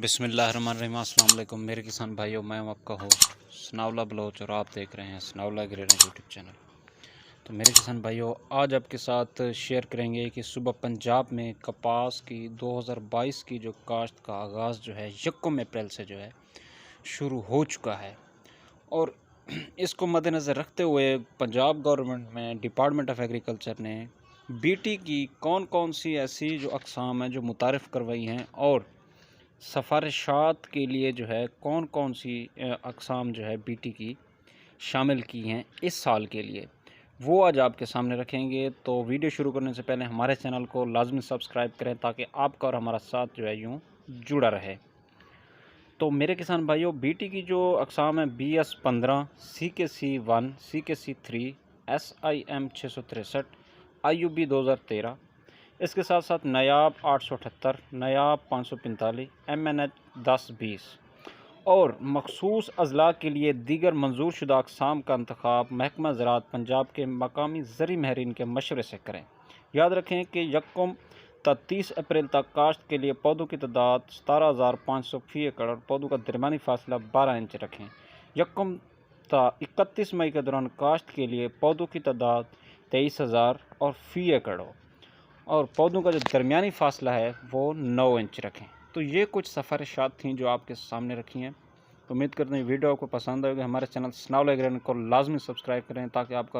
बिस्मिल्लाहिर्रहमानिर्रहीम। अस्सलाम वालेकुम मेरे किसान भाइयों, मैं हूं आपका होस्ट सनाउल्लाह बलोच और आप देख रहे हैं सनाउल्लाह एग्रीकल्चर यूट्यूब चैनल। तो मेरे किसान भाइयों, आज आपके साथ शेयर करेंगे कि सुबह पंजाब में कपास की 2022 की जो काश्त का आगाज़ जो है 1 अप्रैल से जो है शुरू हो चुका है। और इसको मद्देनज़र रखते हुए पंजाब गवर्नमेंट में डिपार्टमेंट ऑफ एग्रीकल्चर ने बीटी की कौन कौन सी ऐसी जो अक़साम हैं जो मुतारिफ़ करवाई हैं और सफ़ारिशात के लिए जो है कौन कौन सी अक़साम जो है बीटी की शामिल की हैं इस साल के लिए, वो आज आपके सामने रखेंगे। तो वीडियो शुरू करने से पहले हमारे चैनल को लाजमी सब्सक्राइब करें ताकि आपका और हमारा साथ जो है यूँ जुड़ा रहे। तो मेरे किसान भाइयों, बीटी की जो अक़साम है BS-15, CKC-1, CKC-3, SIM 663, IUB 2013, इसके साथ साथ नायाब 878, नायाब 545, MNH 1020 और मखसूस अज़ला के लिए दीगर मंजूर शुदा अक़साम का इंतखाब महकमा ज़राअत पंजाब के मकामी ज़री माहिरीन के मशवरे से करें। याद रखें कि 30 अप्रैल तक काश्त के लिए पौधों की तादाद 17,500 फ़ी एकड़ और पौधों का दरमियानी फासला 12 इंच रखें। 31 मई के दौरान काश्त के लिए पौधों की तादाद 23,000 और फ़ी एकड़ हो और पौधों का जो दरमियानी फ़ासला है वो 9 इंच रखें। तो ये कुछ सफ़ारिशात थी जो आपके सामने रखी हैं। तो उम्मीद करते हैं वीडियो आपको पसंद आएगी। हमारे चैनल सनाउल्लाह एग्रीकल्चर को लाजमी सब्सक्राइब करें ताकि आपका